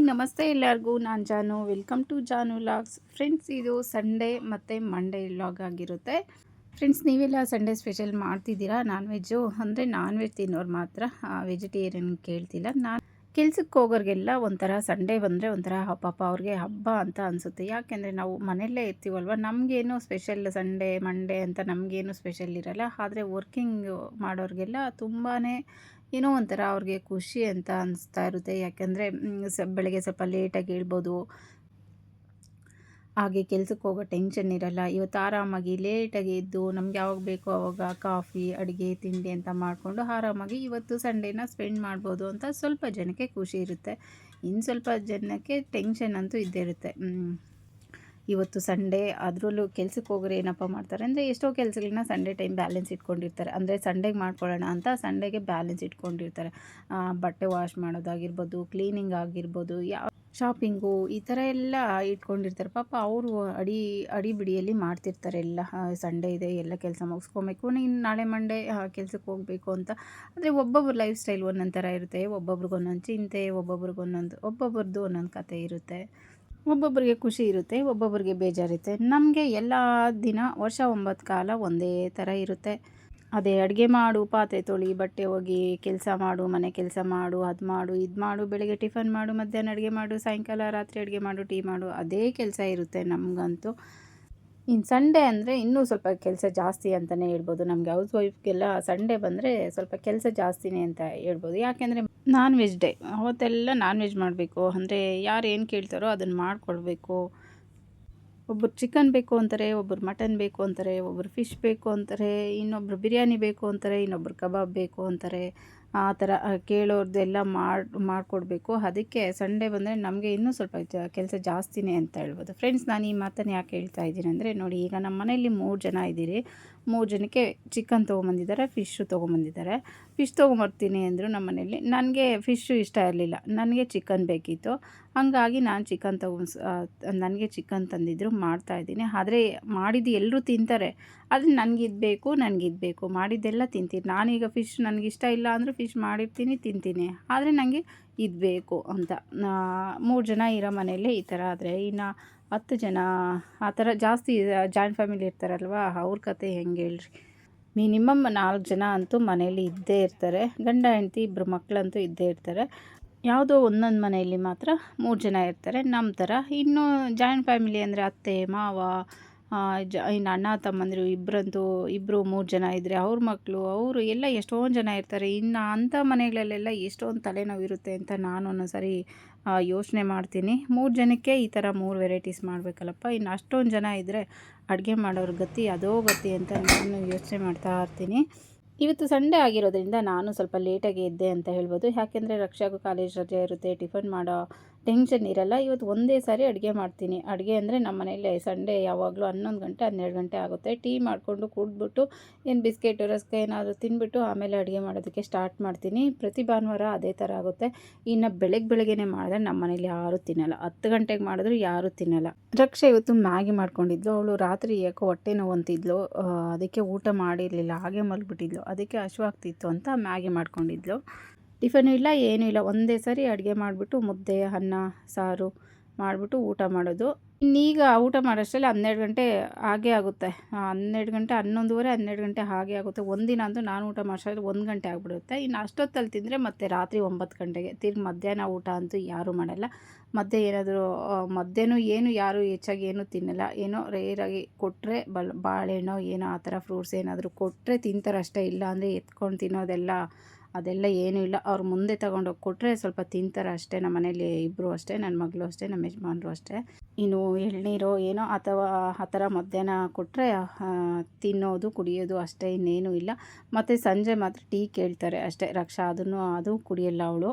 ನಮಸ್ತೆ ಎಲ್ಲರಿಗೂ. ನಾನು ಜಾನು. Welcome to Janu vlogs. Friends, ಇದು ಸಂಡೇ ಮತ್ತು ಮಂಡೇ ವ್ಲಾಗ್ ಆಗಿರುತ್ತೆ. ಫ್ರೆಂಡ್ಸ್, ನೀವೆಲ್ಲ ಸಂಡೇ ಸ್ಪೆಷಲ್ ಮಾಡ್ತಿದ್ದೀರಾ? ನಾನ್ ವೆಜ್ಜು ಅಂದರೆ ನಾನ್ ವೆಜ್ ತಿನ್ನೋರು ಮಾತ್ರ, ವೆಜಿಟೇರಿಯನ್ ಕೇಳ್ತಿಲ್ಲ. ನಾನು ಕೆಲ್ಸಕ್ಕೆ ಹೋಗೋರಿಗೆಲ್ಲ ಒಂಥರ ಸಂಡೇ ಬಂದರೆ ಒಂಥರ ಪಾಪ ಅವ್ರಿಗೆ ಹಬ್ಬ ಅಂತ ಅನಿಸುತ್ತೆ. ಯಾಕೆಂದರೆ ನಾವು ಮನೆಯಲ್ಲೇ ಇರ್ತೀವಲ್ವ, ನಮಗೇನು ಸ್ಪೆಷಲ್ ಸಂಡೇ ಮಂಡೇ ಅಂತ ನಮಗೇನು ಸ್ಪೆಷಲ್ ಇರಲ್ಲ. ಆದರೆ ವರ್ಕಿಂಗ್ ಮಾಡೋರಿಗೆಲ್ಲ ತುಂಬಾ ಏನೋ ಒಂಥರ ಅವ್ರಿಗೆ ಖುಷಿ ಅಂತ ಅನಿಸ್ತಾ ಇರುತ್ತೆ. ಯಾಕೆಂದರೆ ಬೆಳಗ್ಗೆ ಸ್ವಲ್ಪ ಲೇಟಾಗಿ ಹೇಳ್ಬೋದು, ಹಾಗೆ ಕೆಲ್ಸಕ್ಕೆ ಹೋಗೋ ಟೆನ್ಷನ್ ಇರಲ್ಲ. ಇವತ್ತು ಆರಾಮಾಗಿ ಲೇಟಾಗಿ ಎದ್ದು ನಮ್ಗೆ ಯಾವಾಗ ಬೇಕೋ ಆವಾಗ ಕಾಫಿ ಅಡುಗೆ ತಿಂಡಿ ಅಂತ ಮಾಡಿಕೊಂಡು ಆರಾಮಾಗಿ ಇವತ್ತು ಸಂಡೇನ ಸ್ಪೆಂಡ್ ಮಾಡ್ಬೋದು ಅಂತ ಸ್ವಲ್ಪ ಜನಕ್ಕೆ ಖುಷಿ ಇರುತ್ತೆ. ಇನ್ನು ಸ್ವಲ್ಪ ಜನಕ್ಕೆ ಟೆನ್ಷನ್ ಅಂತೂ ಇದ್ದೇ ಇರುತ್ತೆ. ಇವತ್ತು ಸಂಡೇ, ಅದರಲ್ಲೂ ಕೆಲ್ಸಕ್ಕೆ ಹೋಗೋರು ಏನಪ್ಪ ಮಾಡ್ತಾರೆ ಅಂದರೆ ಎಷ್ಟೋ ಕೆಲಸಗಳನ್ನ ಸಂಡೇ ಟೈಮ್ ಬ್ಯಾಲೆನ್ಸ್ ಇಟ್ಕೊಂಡಿರ್ತಾರೆ. ಅಂದರೆ ಸಂಡೇಗೆ ಮಾಡ್ಕೊಳ್ಳೋಣ ಅಂತ ಸಂಡೇಗೆ ಬ್ಯಾಲೆನ್ಸ್ ಇಟ್ಕೊಂಡಿರ್ತಾರೆ. ಬಟ್ಟೆ ವಾಶ್ ಮಾಡೋದಾಗಿರ್ಬೋದು, ಕ್ಲೀನಿಂಗ್ ಆಗಿರ್ಬೋದು, ಶಾಪಿಂಗು, ಈ ಥರ ಎಲ್ಲ ಇಟ್ಕೊಂಡಿರ್ತಾರೆ. ಪಾಪ ಅವರು ಅಡಿ ಬಿಡಿಯಲ್ಲಿ ಮಾಡ್ತಿರ್ತಾರೆ ಎಲ್ಲ. ಸಂಡೇ ಇದೆ, ಎಲ್ಲ ಕೆಲಸ ಮುಗಿಸ್ಕೊಬೇಕು, ನೀನು ನಾಳೆ ಮಂಡೇ ಕೆಲ್ಸಕ್ಕೆ ಹೋಗಬೇಕು ಅಂತ. ಅಂದರೆ ಒಬ್ಬೊಬ್ರು ಲೈಫ್ ಸ್ಟೈಲ್ ಒಂದೊಂದು ಥರ ಇರುತ್ತೆ. ಒಬ್ಬೊಬ್ರಿಗೆ ಒಂದೊಂದು ಚಿಂತೆ, ಒಬ್ಬೊಬ್ರದ್ದು ಒಂದೊಂದು ಕತೆ ಇರುತ್ತೆ. ಒಬ್ಬೊಬ್ಬರಿಗೆ ಖುಷಿ ಇರುತ್ತೆ, ಒಬ್ಬೊಬ್ಬರಿಗೆ ಬೇಜಾರಿರುತ್ತೆ. ನಮಗೆ ಎಲ್ಲ ದಿನ ವರ್ಷ 9 ಕಾಲ ಒಂದೇ ಥರ ಇರುತ್ತೆ. ಅದೇ ಅಡುಗೆ ಮಾಡು, ಪಾತ್ರೆ ತೊಳಿ, ಬಟ್ಟೆ ಒಗಿ, ಕೆಲಸ ಮಾಡು, ಮನೆ ಕೆಲಸ ಮಾಡು, ಅದು ಮಾಡು, ಇದು ಮಾಡು, ಬೆಳಗ್ಗೆ ಟಿಫನ್ ಮಾಡು, ಮಧ್ಯಾಹ್ನ ಅಡುಗೆ ಮಾಡು, ಸಾಯಂಕಾಲ ರಾತ್ರಿ ಅಡುಗೆ ಮಾಡು, ಟೀ ಮಾಡು, ಅದೇ ಕೆಲಸ ಇರುತ್ತೆ ನಮಗಂತೂ. ಇನ್ನು ಸಂಡೇ ಅಂದರೆ ಇನ್ನೂ ಸ್ವಲ್ಪ ಕೆಲಸ ಜಾಸ್ತಿ ಅಂತಲೇ ಹೇಳ್ಬೋದು. ನಮಗೆ ಹೌಸ್ ವೈಫ್ಗೆಲ್ಲ ಸಂಡೇ ಬಂದರೆ ಸ್ವಲ್ಪ ಕೆಲಸ ಜಾಸ್ತಿನೇ ಅಂತ ಹೇಳ್ಬೋದು. ಯಾಕೆಂದರೆ ನಾನ್ ವೆಜ್ ಡೇ, ಅವತ್ತೆಲ್ಲ ನಾನ್ ವೆಜ್ ಮಾಡಬೇಕು. ಅಂದರೆ ಯಾರು ಏನು ಕೇಳ್ತಾರೋ ಅದನ್ನು ಮಾಡಿಕೊಡ್ಬೇಕು. ಒಬ್ಬರು ಚಿಕನ್ ಬೇಕು ಅಂತಾರೆ, ಒಬ್ಬರು ಮಟನ್ ಬೇಕು ಅಂತಾರೆ, ಒಬ್ಬರು ಫಿಶ್ ಬೇಕು ಅಂತಾರೆ, ಇನ್ನೊಬ್ಬರು ಬಿರಿಯಾನಿ ಬೇಕು ಅಂತಾರೆ, ಇನ್ನೊಬ್ಬರು ಕಬಾಬ್ ಬೇಕು ಅಂತಾರೆ. ಆ ಥರ ಕೇಳೋರ್ದೆಲ್ಲ ಮಾಡಿಕೊಡ್ಬೇಕು. ಅದಕ್ಕೆ ಸಂಡೇ ಬಂದರೆ ನಮಗೆ ಇನ್ನೂ ಸ್ವಲ್ಪ ಕೆಲಸ ಜಾಸ್ತಿನೇ ಅಂತ ಹೇಳ್ಬೋದು. ಫ್ರೆಂಡ್ಸ್, ನಾನು ಈ ಮಾತನ್ನು ಯಾಕೆ ಹೇಳ್ತಾ ಇದ್ದೀನಿ ಅಂದರೆ, ನೋಡಿ, ಈಗ ನಮ್ಮ ಮನೆಯಲ್ಲಿ 3 ಜನ ಇದ್ದೀರಿ. 3 ಜನಕ್ಕೆ ಚಿಕನ್ ತೊಗೊಂಬಂದಿದ್ದಾರೆ, ಫಿಶ್ಶು ತೊಗೊಂಬಂದಿದ್ದಾರೆ. ಫಿಶ್ ತೊಗೊಂಬರ್ತೀನಿ ಅಂದರು ನಮ್ಮ ಮನೇಲಿ. ನನಗೆ ಫಿಶ್ಶು ಇಷ್ಟ ಇರಲಿಲ್ಲ, ನನಗೆ ಚಿಕನ್ ಬೇಕಿತ್ತು. ಹಾಗಾಗಿ ನಾನು ನನಗೆ ಚಿಕನ್ ತಂದಿದ್ದರು, ಮಾಡ್ತಾಯಿದ್ದೀನಿ. ಆದರೆ ಮಾಡಿದ್ದು ಎಲ್ಲರೂ ತಿಂತಾರೆ, ಆದರೆ ನನಗಿದ್ಬೇಕು ಮಾಡಿದ್ದೆಲ್ಲ ತಿಂತೀನಿ. ನಾನೀಗ ಫಿಶ್ ನನಗಿಷ್ಟ ಇಲ್ಲ ಅಂದರೂ ಫಿಶ್ ಮಾಡಿರ್ತೀನಿ, ತಿಂತೀನಿ. ಆದರೆ ನನಗೆ ಇದು ಬೇಕು ಅಂತ. 3 ಜನ ಇರೋ ಮನೆಯಲ್ಲೇ ಈ ಥರ ಆದರೆ, ಇನ್ನು 10 ಜನ ಆ ಥರ ಜಾಸ್ತಿ ಜಾಯಿಂಟ್ ಫ್ಯಾಮಿಲಿ ಇರ್ತಾರಲ್ವ, ಅವ್ರ ಕತೆ ಹೆಂಗೆ ಹೇಳ್ರಿ. ಮಿನಿಮಮ್ 4 ಜನ ಅಂತೂ ಮನೇಲಿ ಇದ್ದೇ ಇರ್ತಾರೆ. ಗಂಡ ಹೆಂಡತಿ ಇಬ್ಬರು ಮಕ್ಕಳಂತೂ ಇದ್ದೇ ಇರ್ತಾರೆ. ಯಾವುದೋ ಒಂದೊಂದು ಮನೆಯಲ್ಲಿ ಮಾತ್ರ 3 ಜನ ಇರ್ತಾರೆ ನಮ್ಮ ಥರ. ಇನ್ನು ಜಾಯಿಂಟ್ ಫ್ಯಾಮಿಲಿ ಅಂದರೆ ಅತ್ತೆ ಮಾವ, ಇನ್ನು ಅಣ್ಣ ತಮ್ಮಂದಿರು ಇಬ್ಬರು 3 ಜನ ಇದ್ದರೆ ಅವ್ರ ಮಕ್ಕಳು, ಅವರು ಎಲ್ಲ ಎಷ್ಟೊಂದು ಜನ ಇರ್ತಾರೆ. ಇನ್ನು ಅಂಥ ಮನೆಗಳಲ್ಲೆಲ್ಲ ಎಷ್ಟೊಂದು ತಲೆನೋವು ಇರುತ್ತೆ ಅಂತ ನಾನು ಒಂದೊಂದು ಸಾರಿ ಯೋಚನೆ ಮಾಡ್ತೀನಿ. 3 ಜನಕ್ಕೆ ಈ ಥರ 3 ವೆರೈಟೀಸ್ ಮಾಡಬೇಕಲ್ಲಪ್ಪ, ಇನ್ನು ಅಷ್ಟೊಂದು ಜನ ಇದ್ದರೆ ಅಡುಗೆ ಮಾಡೋರ ಗತಿ ಅದೋ ಗತಿ ಅಂತ ನಾನು ಯೋಚನೆ ಮಾಡ್ತಾ ಇರ್ತೀನಿ. ಇವತ್ತು ಸಂಡೇ ಆಗಿರೋದ್ರಿಂದ ನಾನು ಸ್ವಲ್ಪ ಲೇಟಾಗಿ ಎದ್ದೆ ಅಂತ ಹೇಳ್ಬೋದು. ಯಾಕೆಂದರೆ ರಕ್ಷಾಗೂ ಕಾಲೇಜ್ ರಜೆ ಇರುತ್ತೆ, ಟಿಫನ್ ಮಾಡೋ ಟೆನ್ಷನ್ ಇರಲ್ಲ. ಇವತ್ತು ಒಂದೇ ಸಾರಿ ಅಡುಗೆ ಮಾಡ್ತೀನಿ. ಅಡುಗೆ ಅಂದರೆ ನಮ್ಮ ಮನೇಲಿ ಸಂಡೇ ಯಾವಾಗಲೂ 11 ಗಂಟೆ 12 ಗಂಟೆ ಆಗುತ್ತೆ. ಟೀ ಮಾಡಿಕೊಂಡು ಕುಡಿದ್ಬಿಟ್ಟು ಏನು ಬಿಸ್ಕೆಟು ರಸ್ಕ ಏನಾದರೂ ತಿಂದ್ಬಿಟ್ಟು ಆಮೇಲೆ ಅಡುಗೆ ಮಾಡೋದಕ್ಕೆ ಸ್ಟಾರ್ಟ್ ಮಾಡ್ತೀನಿ. ಪ್ರತಿ ಭಾನುವಾರ ಅದೇ ಥರ ಆಗುತ್ತೆ. ಇನ್ನು ಬೆಳಗ್ಗೆನೇ ಮಾಡಿದ್ರೆ ನಮ್ಮ ಮನೇಲಿ ಯಾರೂ ತಿನ್ನಲ್ಲ. 10 ಗಂಟೆಗೆ ಮಾಡಿದ್ರು ಯಾರೂ ತಿನ್ನಲ್ಲ. ರಕ್ಷಾ ಇವತ್ತು ಮ್ಯಾಗಿ ಮಾಡ್ಕೊಂಡಿದ್ಲು. ಅವಳು ರಾತ್ರಿ ಯಾಕೋ ಹೊಟ್ಟೆ ನೋವು ಅಂತಿದ್ಲು, ಅದಕ್ಕೆ ಊಟ ಮಾಡಿರಲಿಲ್ಲ, ಹಾಗೆ ಮಲಗಿಬಿಟ್ಟಿದ್ಲು. ಅದಕ್ಕೆ ಹಸಿವಾಗ್ತಿತ್ತು ಅಂತ ಮ್ಯಾಗಿ ಮಾಡ್ಕೊಂಡಿದ್ಲು. ಟಿಫನು ಇಲ್ಲ, ಏನೂ ಇಲ್ಲ, ಒಂದೇ ಸಾರಿ ಅಡುಗೆ ಮಾಡಿಬಿಟ್ಟು ಮುದ್ದೆ ಅನ್ನ ಸಾರು ಮಾಡಿಬಿಟ್ಟು ಊಟ ಮಾಡೋದು. ಇನ್ನೀಗ ಊಟ ಮಾಡೋಷ್ಟರಲ್ಲಿ 12 ಗಂಟೆ ಹಾಗೇ ಆಗುತ್ತೆ. 12 ಗಂಟೆ 11:30 12 ಗಂಟೆ ಹಾಗೆ ಆಗುತ್ತೆ. ಒಂದಿನ ಅಂತೂ ನಾನು ಊಟ ಮಾಡೋಷ್ಟರಲ್ಲಿ 1 ಗಂಟೆ ಆಗಿಬಿಡುತ್ತೆ. ಇನ್ನು ಅಷ್ಟೊತ್ತಲ್ಲಿ ತಿಂದರೆ ಮತ್ತೆ ರಾತ್ರಿ 9 ಗಂಟೆಗೆ. ತಿರ್ಗಿ ಮಧ್ಯಾಹ್ನ ಊಟ ಅಂತೂ ಯಾರೂ ಮಾಡಲ್ಲ. ಮಧ್ಯಾಹ್ನ ಏನು ಯಾರೂ ಹೆಚ್ಚಾಗಿ ಏನೂ ತಿನ್ನಲ್ಲ. ಏನೋ ರೇರಾಗಿ ಕೊಟ್ಟರೆ ಬಾಳೆಹಣ್ಣು ಏನೋ ಆ ಥರ ಫ್ರೂಟ್ಸ್ ಏನಾದರೂ ಕೊಟ್ಟರೆ ತಿಂತಾರೆ ಅಷ್ಟೇ. ಇಲ್ಲ ಅಂದರೆ ಎತ್ಕೊಂಡು ತಿನ್ನೋದೆಲ್ಲ ಅದೆಲ್ಲ ಏನೂ ಇಲ್ಲ. ಅವ್ರು ಮುಂದೆ ತಗೊಂಡೋಗಿ ಕೊಟ್ಟರೆ ಸ್ವಲ್ಪ ತಿಂತಾರೆ ಅಷ್ಟೇ. ನಮ್ಮ ಮನೇಲಿ ಇಬ್ಬರು ಅಷ್ಟೇ, ನನ್ನ ಮಗಳು ಅಷ್ಟೇ, ನಮ್ಮ ಯಜಮಾನ್ರು ಅಷ್ಟೇ. ಇನ್ನು ಎಳ್ನೀರು ಏನೋ ಅಥವಾ ಆ ಥರ ಮಧ್ಯಾಹ್ನ ಕೊಟ್ಟರೆ ತಿನ್ನೋದು ಕುಡಿಯೋದು ಅಷ್ಟೇ, ಇನ್ನೇನೂ ಇಲ್ಲ. ಮತ್ತು ಸಂಜೆ ಮಾತ್ರ ಟೀ ಕೇಳ್ತಾರೆ ಅಷ್ಟೇ. ರಕ್ಷಾ ಅದು ಕುಡಿಯಲ್ಲ ಅವಳು.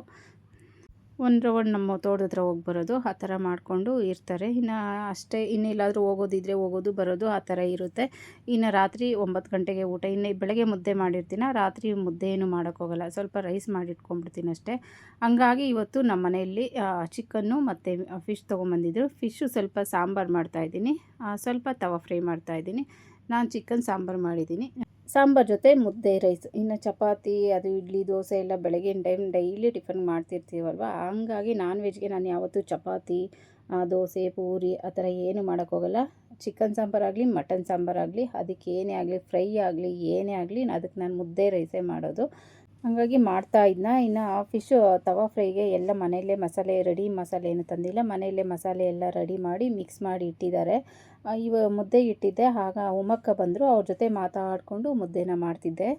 ಒಂದು ರೌಂಡ್ ನಮ್ಮ ತೋಟದ ಹತ್ರ ಹೋಗಿ ಬರೋದು, ಆ ಥರ ಮಾಡಿಕೊಂಡು ಇರ್ತಾರೆ. ಇನ್ನು ಅಷ್ಟೇ. ಇನ್ನೆಲ್ಲಾದರೂ ಹೋಗೋದಿದ್ರೆ ಹೋಗೋದು ಬರೋದು ಆ ಥರ ಇರುತ್ತೆ. ಇನ್ನು ರಾತ್ರಿ 9 ಗಂಟೆಗೆ ಊಟ. ಇನ್ನು ಬೆಳಗ್ಗೆ ಮುದ್ದೆ ಮಾಡಿರ್ತೀನಿ, ರಾತ್ರಿ ಮುದ್ದೆ ಏನೂ ಮಾಡೋಕ್ಕೋಗಲ್ಲ, ಸ್ವಲ್ಪ ರೈಸ್ ಮಾಡಿಟ್ಕೊಂಡ್ಬಿಡ್ತೀನಿ ಅಷ್ಟೇ. ಹಂಗಾಗಿ ಇವತ್ತು ನಮ್ಮ ಮನೆಯಲ್ಲಿ ಚಿಕನ್ನು ಮತ್ತು ಫಿಶ್ ತೊಗೊಂಬಂದಿದ್ರು. ಫಿಶ್ಶು ಸ್ವಲ್ಪ ಸಾಂಬಾರು ಮಾಡ್ತಾಯಿದ್ದೀನಿ, ಸ್ವಲ್ಪ ತವಾ ಫ್ರೈ ಮಾಡ್ತಾಯಿದ್ದೀನಿ. ನಾನು ಚಿಕನ್ ಸಾಂಬಾರು ಮಾಡಿದ್ದೀನಿ. ಸಾಂಬಾರ್ ಜೊತೆ ಮುದ್ದೆ ರೈಸ್. ಇನ್ನು ಚಪಾತಿ ಅದು ಇಡ್ಲಿ ದೋಸೆ ಎಲ್ಲ ಬೆಳಗಿನ ಟೈಮ್ ಡೈಲಿ ಟಿಫನ್ ಮಾಡ್ತಿರ್ತೀವಲ್ವ, ಹಂಗಾಗಿ ನಾನ್ ವೆಜ್ಗೆ ನಾನು ಯಾವತ್ತೂ ಚಪಾತಿ ದೋಸೆ ಪೂರಿ ಆ ಥರ ಏನು ಮಾಡೋಕ್ಕೋಗಲ್ಲ. ಚಿಕನ್ ಸಾಂಬಾರಾಗಲಿ ಮಟನ್ ಸಾಂಬಾರಾಗಲಿ ಅದಕ್ಕೆ ಏನೇ ಆಗಲಿ ಫ್ರೈ ಆಗಲಿ ಏನೇ ಆಗಲಿ ಅದಕ್ಕೆ ನಾನು ಮುದ್ದೆ ರೈಸೇ ಮಾಡೋದು. ಹಾಗಾಗಿ ಮಾಡ್ತಾ ಇದ್ನ. ಇನ್ನು ಫಿಶ್ಶು ತವಾ ಫ್ರೈಗೆ ಎಲ್ಲ ಮನೆಯಲ್ಲೇ ಮಸಾಲೆ ರೆಡಿ ಮಸಾಲೆ ಏನು ತಂದಿಲ್ಲ, ಮನೆಯಲ್ಲೇ ಮಸಾಲೆ ಎಲ್ಲ ರೆಡಿ ಮಾಡಿ ಮಿಕ್ಸ್ ಮಾಡಿ ಇಟ್ಟಿದ್ದಾರೆ. ಮುದ್ದೆಗೆ ಇಟ್ಟಿದ್ದೆ. ಆಗ ಉಮ್ಮಕ್ಕ ಬಂದರು, ಅವ್ರ ಜೊತೆ ಮಾತಾಡಿಕೊಂಡು ಮುದ್ದೆನ ಮಾಡ್ತಿದ್ದೆ.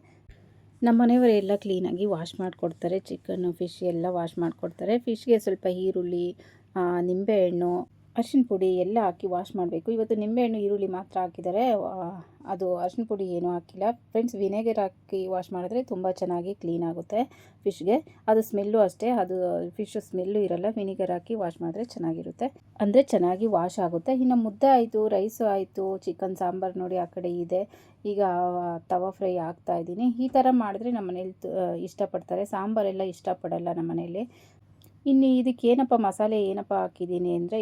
ನಮ್ಮ ಮನೆಯವರು ಎಲ್ಲ ಕ್ಲೀನಾಗಿ ವಾಶ್ ಮಾಡಿಕೊಡ್ತಾರೆ. ಚಿಕನ್ನು ಫಿಶ್ ಎಲ್ಲ ವಾಶ್ ಮಾಡಿಕೊಡ್ತಾರೆ. ಫಿಶ್ಗೆ ಸ್ವಲ್ಪ ಈರುಳ್ಳಿ, ನಿಂಬೆಹಣ್ಣು, ಅರಿಶಿನ ಪುಡಿ ಎಲ್ಲ ಹಾಕಿ ವಾಶ್ ಮಾಡಬೇಕು. ಇವತ್ತು ನಿಂಬೆಹಣ್ಣು ಈರುಳ್ಳಿ ಮಾತ್ರ ಹಾಕಿದ್ದಾರೆ, ಅದು ಅರಿಶಿನ ಪುಡಿ ಏನೂ ಹಾಕಿಲ್ಲ. ಫ್ರೆಂಡ್ಸ್, ವಿನೆಗರ್ ಹಾಕಿ ವಾಶ್ ಮಾಡಿದ್ರೆ ತುಂಬ ಚೆನ್ನಾಗಿ ಕ್ಲೀನ್ ಆಗುತ್ತೆ ಫಿಶ್ಗೆ. ಅದು ಸ್ಮೆಲ್ಲು ಅಷ್ಟೇ, ಅದು ಫಿಶ್ ಸ್ಮೆಲ್ಲು ಇರಲ್ಲ. ವಿನೆಗರ್ ಹಾಕಿ ವಾಶ್ ಮಾಡಿದ್ರೆ ಚೆನ್ನಾಗಿರುತ್ತೆ, ಅಂದರೆ ಚೆನ್ನಾಗಿ ವಾಶ್ ಆಗುತ್ತೆ. ಇನ್ನು ಮುದ್ದೆ ಆಯಿತು, ರೈಸು ಆಯಿತು, ಚಿಕನ್ ಸಾಂಬಾರು ನೋಡಿ ಆ ಕಡೆ ಇದೆ. ಈಗ ತವಾ ಫ್ರೈ ಹಾಕ್ತಾಯಿದ್ದೀನಿ. ಈ ಥರ ಮಾಡಿದ್ರೆ ನಮ್ಮ ಮನೇಲಿ ಇಷ್ಟಪಡ್ತಾರೆ. ಸಾಂಬಾರೆಲ್ಲ ಇಷ್ಟಪಡಲ್ಲ ನಮ್ಮ ಮನೇಲಿ. ಇನ್ನು ಇದಕ್ಕೆ ಏನಪ್ಪ ಮಸಾಲೆ ಏನಪ್ಪ ಹಾಕಿದ್ದೀನಿ ಅಂದರೆ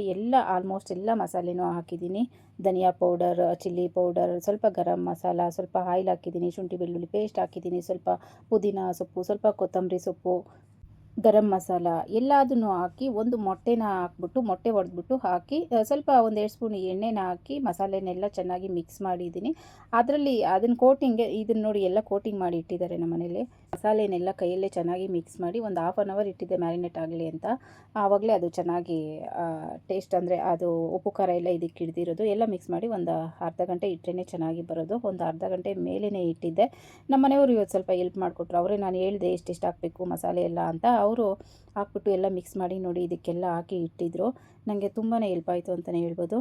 ಆಲ್ಮೋಸ್ಟ್ ಎಲ್ಲ ಮಸಾಲೆನೂ ಹಾಕಿದ್ದೀನಿ. ಧನಿಯಾ ಪೌಡರ್, ಚಿಲ್ಲಿ ಪೌಡರ್, ಸ್ವಲ್ಪ ಗರಂ ಮಸಾಲ, ಸ್ವಲ್ಪ ಆಯಿಲ್ ಹಾಕಿದ್ದೀನಿ, ಶುಂಠಿ ಬೆಳ್ಳುಳ್ಳಿ ಪೇಸ್ಟ್ ಹಾಕಿದ್ದೀನಿ, ಸ್ವಲ್ಪ ಪುದೀನ ಸೊಪ್ಪು, ಸ್ವಲ್ಪ ಕೊತ್ತಂಬರಿ ಸೊಪ್ಪು, ಗರಂ ಮಸಾಲ ಎಲ್ಲದನ್ನು ಹಾಕಿ ಒಂದು ಮೊಟ್ಟೆನ ಹಾಕ್ಬಿಟ್ಟು ಮೊಟ್ಟೆ ಒಡೆದ್ಬಿಟ್ಟು ಹಾಕಿ ಸ್ವಲ್ಪ 1-2 ಸ್ಪೂನ್ ಎಣ್ಣೆನ ಹಾಕಿ ಮಸಾಲೆನೆಲ್ಲ ಚೆನ್ನಾಗಿ ಮಿಕ್ಸ್ ಮಾಡಿದ್ದೀನಿ. ಅದರಲ್ಲಿ ಅದನ್ನು ಕೋಟಿಂಗ್ಗೆ ಇದನ್ನು ನೋಡಿ ಎಲ್ಲ ಕೋಟಿಂಗ್ ಮಾಡಿ ಇಟ್ಟಿದ್ದಾರೆ ನಮ್ಮ ಮನೇಲಿ. ಮಸಾಲೆನೆಲ್ಲ ಕೈಯಲ್ಲೇ ಚೆನ್ನಾಗಿ ಮಿಕ್ಸ್ ಮಾಡಿ ಒಂದು 1/2 ಅವರ್ ಇಟ್ಟಿದ್ದೆ ಮ್ಯಾರಿನೇಟ್ ಆಗಲಿ ಅಂತ. ಆವಾಗಲೇ ಅದು ಚೆನ್ನಾಗಿ ಟೇಸ್ಟ್, ಅಂದರೆ ಅದು ಉಪ್ಪು ಖಾರ ಎಲ್ಲ ಇದಕ್ಕೆ ಹಿಡ್ದಿರೋದು ಎಲ್ಲ ಮಿಕ್ಸ್ ಮಾಡಿ ಒಂದು ಅರ್ಧ ಗಂಟೆ ಇಟ್ಟರೆ ಚೆನ್ನಾಗಿ ಬರೋದು. ಒಂದು ಅರ್ಧ ಗಂಟೆ ಮೇಲೇ ಇಟ್ಟಿದ್ದೆ. ನಮ್ಮ ಮನೆಯವರು ಇವತ್ತು ಸ್ವಲ್ಪ ಹೆಲ್ಪ್ ಮಾಡಿಕೊಟ್ರು. ಅವರೇ ನಾನು ಹೇಳಿದೆ ಎಷ್ಟೆಷ್ಟು ಹಾಕಬೇಕು ಮಸಾಲೆ ಎಲ್ಲ ಅಂತ. ಅವರು ಹಾಕ್ಬಿಟ್ಟು ಎಲ್ಲ ಮಿಕ್ಸ್ ಮಾಡಿ ನೋಡಿ ಇದಕ್ಕೆಲ್ಲ ಹಾಕಿ ಇಟ್ಟಿದ್ರು. ನನಗೆ ತುಂಬಾ ಹೆಲ್ಪ್ ಆಯಿತು ಅಂತಲೇ ಹೇಳ್ಬೋದು.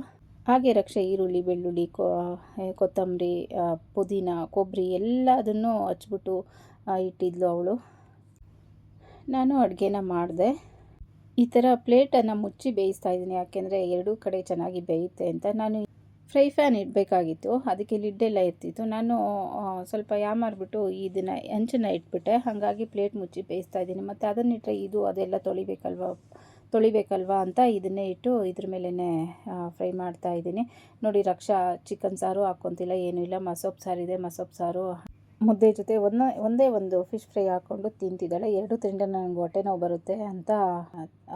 ಹಾಗೆ ರಕ್ಷೆ ಈರುಳ್ಳಿ, ಬೆಳ್ಳುಳ್ಳಿ, ಕೊತ್ತಂಬರಿ, ಪುದೀನ, ಕೊಬ್ಬರಿ ಎಲ್ಲದನ್ನು ಹಚ್ಬಿಟ್ಟು ಇಟ್ಟಿದ್ಲು ಅವಳು. ನಾನು ಅಡುಗೆನ ಮಾಡಿದೆ. ಈ ಥರ ಪ್ಲೇಟನ್ನು ಮುಚ್ಚಿ ಬೇಯಿಸ್ತಾ ಇದ್ದೀನಿ, ಯಾಕೆಂದರೆ ಎರಡೂ ಕಡೆ ಚೆನ್ನಾಗಿ ಬೇಯುತ್ತೆ ಅಂತ. ನಾನು ಫ್ರೈ ಫ್ಯಾನ್ ಇಡಬೇಕಾಗಿತ್ತು, ಅದಕ್ಕೆ ಲಿಡ್ಡೆಲ್ಲ ಇರ್ತಿತ್ತು. ನಾನು ಸ್ವಲ್ಪ ಯಾಮಾರ್ಬಿಟ್ಟು ಇದನ್ನು ಹಂಚನ್ನು ಇಟ್ಬಿಟ್ಟೆ. ಹಾಗಾಗಿ ಪ್ಲೇಟ್ ಮುಚ್ಚಿ ಬೇಯಿಸ್ತಾ ಇದ್ದೀನಿ. ಮತ್ತು ಅದನ್ನಿಟ್ಟರೆ ಅದೆಲ್ಲ ತೊಳಿಬೇಕಲ್ವ ಅಂತ ಇದನ್ನೇ ಇಟ್ಟು ಇದ್ರ ಮೇಲೇ ಫ್ರೈ ಮಾಡ್ತಾ ಇದ್ದೀನಿ. ನೋಡಿ, ರಕ್ಷಾ ಚಿಕನ್ ಸಾರು ಹಾಕ್ಕೊತಿಲ್ಲ, ಏನೂ ಇಲ್ಲ. ಮಸೊಪ್ಪು ಸಾರಿದೆ, ಮಸೊಪ್ಪು ಸಾರು ಮುದ್ದೆ ಜೊತೆ ಒಂದೇ ಒಂದು ಫಿಶ್ ಫ್ರೈ ಹಾಕ್ಕೊಂಡು ತಿಂತಿದ್ದಾಳೆ. ಎರಡು ತಿಂದರೆ ನನಗೆ ಹೊಟ್ಟೆ ನೋವು ಬರುತ್ತೆ ಅಂತ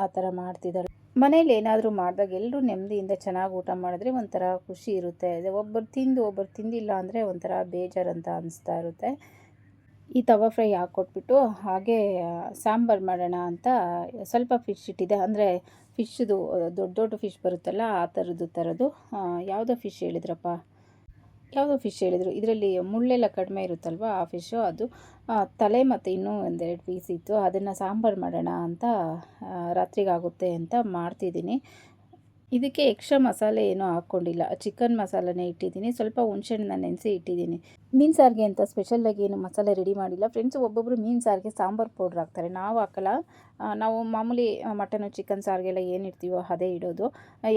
ಆ ಥರ ಮಾಡ್ತಿದ್ದಾಳೆ. ಮನೇಲಿ ಏನಾದರೂ ಮಾಡಿದಾಗ ಎಲ್ಲರೂ ನೆಮ್ಮದಿಯಿಂದ ಚೆನ್ನಾಗಿ ಊಟ ಮಾಡಿದ್ರೆ ಒಂಥರ ಖುಷಿ ಇರುತ್ತೆ. ಒಬ್ಬರು ತಿಂದು ಒಬ್ಬರು ತಿಂದಿಲ್ಲ ಅಂದರೆ ಒಂಥರ ಬೇಜಾರಂತ ಅನಿಸ್ತಾ ಇರುತ್ತೆ. ಈ ತವಾ ಫ್ರೈ ಹಾಕ್ಕೊಟ್ಬಿಟ್ಟು ಹಾಗೆ ಸಾಂಬಾರು ಮಾಡೋಣ ಅಂತ ಸ್ವಲ್ಪ ಫಿಶ್ ಇಟ್ಟಿದ್ದೆ. ಅಂದರೆ ಫಿಶ್ದು ದೊಡ್ಡ ದೊಡ್ಡ ಫಿಶ್ ಬರುತ್ತಲ್ಲ ಆ ಥರದ್ದು ಯಾವುದೋ ಫಿಶ್ ಹೇಳಿದರು. ಇದರಲ್ಲಿ ಮುಳ್ಳೆಲ್ಲ ಕಡಿಮೆ ಇರುತ್ತಲ್ವ ಆ ಫಿಶ್ಶು, ಅದು ತಲೆ ಮತ್ತು ಇನ್ನೂ 1-2 ಪೀಸ್ ಇತ್ತು. ಅದನ್ನು ಸಾಂಬಾರು ಮಾಡೋಣ ಅಂತ ರಾತ್ರಿಗಾಗುತ್ತೆ ಅಂತ ಮಾಡ್ತಿದ್ದೀನಿ. ಇದಕ್ಕೆ ಎಕ್ಸ್ಟ್ರಾ ಮಸಾಲೆ ಏನೂ ಹಾಕ್ಕೊಂಡಿಲ್ಲ, ಚಿಕನ್ ಮಸಾಲನೇ ಇಟ್ಟಿದ್ದೀನಿ. ಸ್ವಲ್ಪ ಹುಣಸೆಹಣ್ಣನ್ನ ನೆನೆಸಿ ಇಟ್ಟಿದ್ದೀನಿ. ಮೀನು ಸಾರಿಗೆ ಅಂತ ಸ್ಪೆಷಲ್ಲಾಗಿ ಏನು ಮಸಾಲೆ ರೆಡಿ ಮಾಡಿಲ್ಲ ಫ್ರೆಂಡ್ಸ್. ಒಬ್ಬೊಬ್ಬರು ಮೀನು ಸಾರಿಗೆ ಸಾಂಬಾರು ಪೌಡ್ರ್ ಹಾಕ್ತಾರೆ, ನಾವು ಹಾಕಲ್ಲ. ನಾವು ಮಾಮೂಲಿ ಮಟನು ಚಿಕನ್ ಸಾರಿಗೆಲ್ಲ ಏನು ಇಡ್ತೀವೋ ಅದೇ ಇಡೋದು.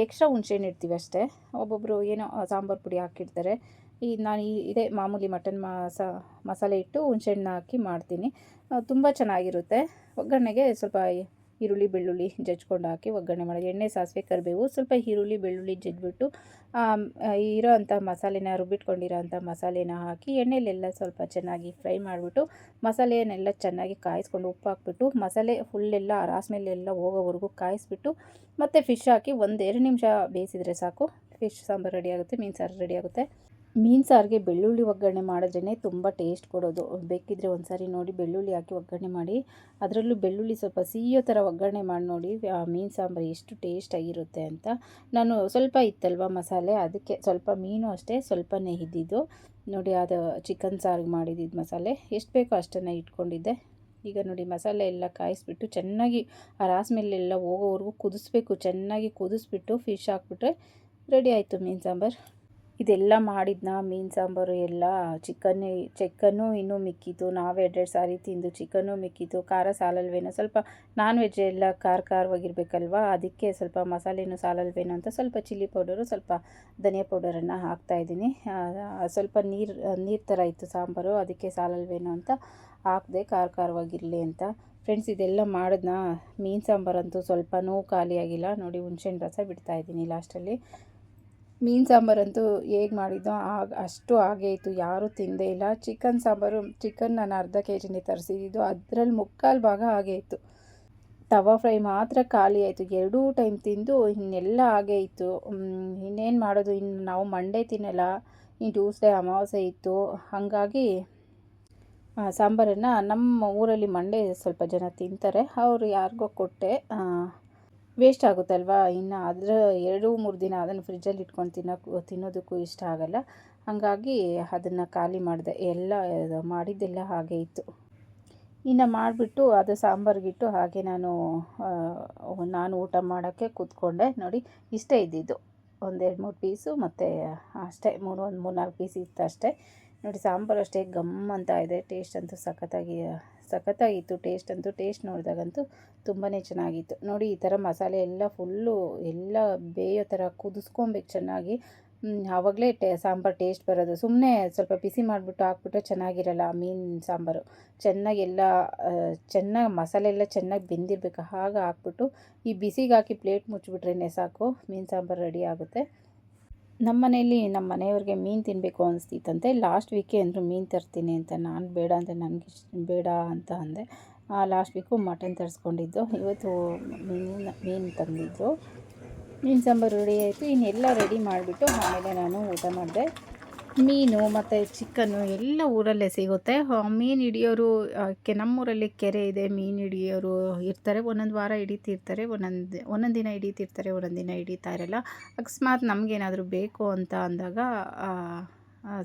ಎಕ್ಸ್ಟ್ರಾ ಹುಣಸೆಹಣ್ಣು ಇಡ್ತೀವಿ ಅಷ್ಟೇ. ಒಬ್ಬೊಬ್ಬರು ಏನೋ ಸಾಂಬಾರು ಪುಡಿ ಹಾಕಿರ್ತಾರೆ. ನಾನು ಇದೇ ಮಾಮೂಲಿ ಮಟನ್ ಮಸಾಲೆ ಇಟ್ಟು ಹುಣಸೆಹಣ್ಣು ಹಾಕಿ ಮಾಡ್ತೀನಿ. ತುಂಬ ಚೆನ್ನಾಗಿರುತ್ತೆ. ಒಗ್ಗರಣೆಗೆ ಸ್ವಲ್ಪ ಈರುಳ್ಳಿ ಬೆಳ್ಳುಳ್ಳಿ ಜಜ್ಕೊಂಡು ಹಾಕಿ ಒಗ್ಗರಣೆ ಮಾಡೋದು. ಎಣ್ಣೆ, ಸಾಸಿವೆ, ಕರಿಬೇವು, ಸ್ವಲ್ಪ ಈರುಳ್ಳಿ ಬೆಳ್ಳುಳ್ಳಿ ಜಜ್ಜಿಬಿಟ್ಟು ಇರೋ ಅಂಥ ಮಸಾಲೆನ ರುಬ್ಬಿಟ್ಕೊಂಡಿರೋ ಅಂಥ ಮಸಾಲೆನ ಹಾಕಿ ಎಣ್ಣೆಲೆಲ್ಲ ಸ್ವಲ್ಪ ಚೆನ್ನಾಗಿ ಫ್ರೈ ಮಾಡಿಬಿಟ್ಟು ಮಸಾಲೆಯನ್ನೆಲ್ಲ ಚೆನ್ನಾಗಿ ಕಾಯಿಸ್ಕೊಂಡು ಉಪ್ಪು ಹಾಕ್ಬಿಟ್ಟು ಮಸಾಲೆ ಫುಲ್ಲೆಲ್ಲ ರಾಸ್ಮೇಲೆಲ್ಲ ಹೋಗೋವರೆಗೂ ಕಾಯಿಸ್ಬಿಟ್ಟು ಮತ್ತು ಫಿಶ್ ಹಾಕಿ 1-2 ನಿಮಿಷ ಬೇಯಿಸಿದರೆ ಸಾಕು. ಫಿಶ್ ಸಾಂಬಾರು ರೆಡಿಯಾಗುತ್ತೆ, ಮೀನು ಸಾರು ರೆಡಿಯಾಗುತ್ತೆ. ಮೀನು ಸಾರಿಗೆ ಬೆಳ್ಳುಳ್ಳಿ ಒಗ್ಗರಣೆ ಮಾಡಿದ್ರೇ ತುಂಬ ಟೇಸ್ಟ್ ಕೊಡೋದು. ಬೇಕಿದ್ದರೆ ಒಂದು ಸಾರಿ ನೋಡಿ ಬೆಳ್ಳುಳ್ಳಿ ಹಾಕಿ ಒಗ್ಗರಣೆ ಮಾಡಿ, ಅದರಲ್ಲೂ ಬೆಳ್ಳುಳ್ಳಿ ಸ್ವಲ್ಪ ಸಿಹಿಯೋ ಥರ ಒಗ್ಗರಣೆ ಮಾಡಿ ನೋಡಿ ಮೀನು ಸಾಂಬಾರು ಎಷ್ಟು ಟೇಸ್ಟಾಗಿರುತ್ತೆ ಅಂತ. ನಾನು ಸ್ವಲ್ಪ ಇತ್ತಲ್ವ ಮಸಾಲೆ, ಅದಕ್ಕೆ ಸ್ವಲ್ಪ ಮೀನು ಅಷ್ಟೇ ಸ್ವಲ್ಪನೇ ಇದ್ದಿದ್ದು. ನೋಡಿ, ಅದು ಚಿಕನ್ ಸಾರಿಗೆ ಮಾಡಿದ್ದು ಮಸಾಲೆ ಎಷ್ಟು ಬೇಕೋ ಅಷ್ಟನ್ನು ಇಟ್ಕೊಂಡಿದ್ದೆ. ಈಗ ನೋಡಿ ಮಸಾಲೆ ಎಲ್ಲ ಕಾಯಿಸ್ಬಿಟ್ಟು ಚೆನ್ನಾಗಿ ಆ ರಾಸ್ಮೇಲೆಲ್ಲ ಹೋಗೋವರೆಗೂ ಕುದಿಸ್ಬೇಕು. ಚೆನ್ನಾಗಿ ಕುದಿಸ್ಬಿಟ್ಟು ಫಿಶ್ ಹಾಕ್ಬಿಟ್ರೆ ರೆಡಿ ಆಯಿತು ಮೀನು ಸಾಂಬಾರು. ಇದೆಲ್ಲ ಮಾಡಿದ್ನ ಮೀನು ಸಾಂಬಾರು ಎಲ್ಲ ಚಿಕನ್ನು ಇನ್ನೂ ಮಿಕ್ಕಿತ್ತು. ನಾವೇ 2 ಸಾರಿ ತಿಂದು ಚಿಕನ್ನು ಮಿಕ್ಕಿತ್ತು. ಖಾರ ಸಾಲಲ್ವೇನೋ, ಸ್ವಲ್ಪ ನಾನ್ ವೆಜ್ ಎಲ್ಲ ಖಾರವಾಗಿರ್ಬೇಕಲ್ವ, ಅದಕ್ಕೆ ಸ್ವಲ್ಪ ಮಸಾಲೆನೂ ಸಾಲಲ್ವೇನೋ ಅಂತ ಸ್ವಲ್ಪ ಚಿಲ್ಲಿ ಪೌಡರು, ಸ್ವಲ್ಪ ಧನಿಯಾ ಪೌಡರನ್ನು ಹಾಕ್ತಾಯಿದ್ದೀನಿ. ಸ್ವಲ್ಪ ನೀರು ಥರ ಇತ್ತು ಸಾಂಬಾರು, ಅದಕ್ಕೆ ಸಾಲಲ್ವೇನೋ ಅಂತ ಹಾಕಿದೆ, ಖಾರವಾಗಿರಲಿ ಅಂತ. ಫ್ರೆಂಡ್ಸ್, ಇದೆಲ್ಲ ಮಾಡಿದ್ನ ಮೀನು ಸಾಂಬಾರಂತೂ ಸ್ವಲ್ಪನೂ ಖಾಲಿಯಾಗಿಲ್ಲ. ನೋಡಿ, ಹುಣಸೆಹಣ್ಣು ರಸ ಬಿಡ್ತಾಯಿದ್ದೀನಿ ಲಾಸ್ಟಲ್ಲಿ. ಮೀನು ಸಾಂಬಾರಂತೂ ಹೇಗೆ ಮಾಡಿದ್ದೋ ಅಷ್ಟು ಹಾಗೇ ಇತ್ತು, ಯಾರೂ ತಿಂದೇ ಇಲ್ಲ. ಚಿಕನ್ ಸಾಂಬಾರು, ಚಿಕನ್ ನಾನು ಅರ್ಧ ಕೆ ಜಿನೇ ತರಿಸಿದ್ದು, ಅದರಲ್ಲಿ ಮುಕ್ಕಾಲು ಭಾಗ ಹಾಗೇ ಇತ್ತು. ತವಾ ಫ್ರೈ ಮಾತ್ರ ಖಾಲಿ ಆಯಿತು. ಎರಡೂ ಟೈಮ್ ತಿಂದು ಇನ್ನೆಲ್ಲ ಹಾಗೇ ಇತ್ತು. ಇನ್ನೇನು ಮಾಡೋದು, ಇನ್ನು ನಾವು ಮಂಡೇ ತಿನ್ನಲ್ಲ, ಇನ್ನು ಟ್ಯೂಸ್ಡೇ ಅಮಾವಾಸ್ಯೆ ಇತ್ತು. ಹಾಗಾಗಿ ಸಾಂಬಾರನ್ನು ನಮ್ಮ ಊರಲ್ಲಿ ಮಂಡೇ ಸ್ವಲ್ಪ ಜನ ತಿಂತಾರೆ, ಅವರು ಯಾರಿಗೋ ಕೊಟ್ಟೆ. ವೇಸ್ಟ್ ಆಗುತ್ತಲ್ವಾ, ಇನ್ನು ಅದರ 2-3 ದಿನ ಅದನ್ನು ಫ್ರಿಜ್ಜಲ್ಲಿ ಇಟ್ಕೊಂಡು ತಿನ್ನೋದಕ್ಕೂ ಇಷ್ಟ ಆಗಲ್ಲ. ಹಾಗಾಗಿ ಅದನ್ನು ಖಾಲಿ ಮಾಡಿದೆ. ಎಲ್ಲ ಮಾಡಿದ್ದೆಲ್ಲ ಹಾಗೆ ಇತ್ತು. ಇನ್ನು ಮಾಡಿಬಿಟ್ಟು ಅದು ಸಾಂಬಾರಿಗಿಟ್ಟು ಹಾಗೆ ನಾನು ಊಟ ಮಾಡೋಕ್ಕೆ ಕೂತ್ಕೊಂಡೆ. ನೋಡಿ, ಇಷ್ಟೇ ಇದ್ದಿದ್ದು, ಒಂದು 2-3 ಪೀಸು ಮತ್ತು ಅಷ್ಟೇ, ಒಂದು 3-4 ಪೀಸ್ ಇತ್ತು ಅಷ್ಟೇ. ನೋಡಿ, ಸಾಂಬಾರು ಅಷ್ಟೇ ಗಮ್ ಅಂತ ಇದೆ. ಟೇಸ್ಟ್ ಅಂತೂ ಸಖತ್ತಾಗಿತ್ತು. ಟೇಸ್ಟ್ ನೋಡಿದಾಗಂತೂ ತುಂಬಾ ಚೆನ್ನಾಗಿತ್ತು. ನೋಡಿ, ಈ ಥರ ಮಸಾಲೆ ಎಲ್ಲ ಫುಲ್ಲು ಎಲ್ಲ ಬೇಯೋ ಥರ ಕುದಿಸ್ಕೊಬೇಕು ಚೆನ್ನಾಗಿ. ಆವಾಗಲೇ ಸಾಂಬಾರು ಟೇಸ್ಟ್ ಬರೋದು. ಸುಮ್ಮನೆ ಸ್ವಲ್ಪ ಬಿಸಿ ಮಾಡಿಬಿಟ್ಟು ಹಾಕ್ಬಿಟ್ರೆ ಚೆನ್ನಾಗಿರಲ್ಲ ಮೀನು ಸಾಂಬಾರು. ಚೆನ್ನಾಗಿ ಮಸಾಲೆ ಎಲ್ಲ ಚೆನ್ನಾಗಿ ಬೆಂದಿರಬೇಕು. ಹಾಗೆ ಹಾಕ್ಬಿಟ್ಟು ಈ ಬಿಸಿಗೆ ಹಾಕಿ ಪ್ಲೇಟ್ ಮುಚ್ಚಿಬಿಟ್ರೆ ಸಾಕು, ಮೀನು ಸಾಂಬಾರು ರೆಡಿ ಆಗುತ್ತೆ. ನಮ್ಮ ಮನೆಯವ್ರಿಗೆ ಮೀನು ತಿನ್ನಬೇಕು ಅನಿಸ್ತಿತ್ತಂತೆ. ಲಾಸ್ಟ್ ವೀಕೆ ಅಂದರು ಮೀನು ತರ್ತೀನಿ ಅಂತ. ನಾನು ಬೇಡ ಅಂತ, ನನಗೆ ಬೇಡ ಅಂತ ಅಂದೆ. ಲಾಸ್ಟ್ ವೀಕು ಮಟನ್ ತರಿಸ್ಕೊಂಡಿದ್ದು, ಇವತ್ತು ಮೀನು ತಂದಿದ್ದು. ಮೀನು ಸಾಂಬಾರು ರೆಡಿ ಆಯಿತು. ಇನ್ನೆಲ್ಲ ರೆಡಿ ಮಾಡಿಬಿಟ್ಟು ಆಮೇಲೆ ನಾನು ಊಟ ಮಾಡಿದೆ. ಮೀನು ಮತ್ತು ಚಿಕನ್ನು ಎಲ್ಲ ಊರಲ್ಲೇ ಸಿಗುತ್ತೆ. ಮೀನು ಹಿಡಿಯೋರು ನಮ್ಮೂರಲ್ಲಿ ಕೆರೆ ಇದೆ, ಮೀನು ಹಿಡಿಯೋರು ಇರ್ತಾರೆ. ಒಂದೊಂದು ವಾರ ಹಿಡಿತಿರ್ತಾರೆ, ಒಂದೊಂದು ದಿನ ಹಿಡಿತಿರ್ತಾರೆ, ಒಂದೊಂದು ದಿನ ಹಿಡಿತಾ ಇರಲ್ಲ. ಅಕಸ್ಮಾತ್ ನಮಗೇನಾದರೂ ಬೇಕು ಅಂತ ಅಂದಾಗ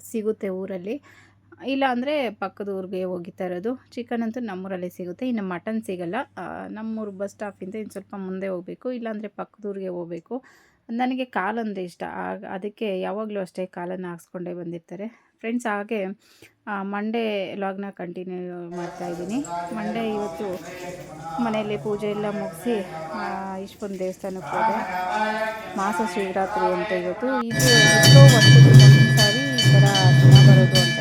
ಸಿಗುತ್ತೆ ಊರಲ್ಲಿ. ಇಲ್ಲ ಅಂದರೆ ಪಕ್ಕದ ಊರಿಗೆ ಹೋಗಿತಾ ಇರೋದು. ಚಿಕನ್ ಅಂತೂ ನಮ್ಮೂರಲ್ಲೇ ಸಿಗುತ್ತೆ. ಇನ್ನು ಮಟನ್ ಸಿಗಲ್ಲ. ನಮ್ಮೂರು ಬಸ್ ಸ್ಟಾಪಿಂದ ಇನ್ನು ಸ್ವಲ್ಪ ಮುಂದೆ ಹೋಗಬೇಕು, ಇಲ್ಲಾಂದರೆ ಪಕ್ಕದೂರಿಗೆ ಹೋಗಬೇಕು. ನನಗೆ ಕಾಲಂದರೆ ಇಷ್ಟ, ಅದಕ್ಕೆ ಯಾವಾಗಲೂ ಅಷ್ಟೇ ಕಾಲನ್ನು ಹಾಕ್ಸ್ಕೊಂಡೇ ಬಂದಿರ್ತಾರೆ ಫ್ರೆಂಡ್ಸ್. ಹಾಗೆ ಮಂಡೇ ಲಾಗ್ನ ಕಂಟಿನ್ಯೂ ಮಾಡ್ತಾಯಿದ್ದೀನಿ. ಮಂಡೇ ಇವತ್ತು ಮನೆಯಲ್ಲಿ ಪೂಜೆ ಎಲ್ಲ ಮುಗಿಸಿ ಈಶ್ವರನ ದೇವಸ್ಥಾನಕ್ಕೆ ಹೋದೆ. ಮಾಸ ಶಿವರಾತ್ರಿ ಅಂತ ಇವತ್ತು. ಇದು ವರ್ಷಕ್ಕೆ ಸಾರಿ ಈ ಥರ ದಿನ ಬರೋದು ಅಂತ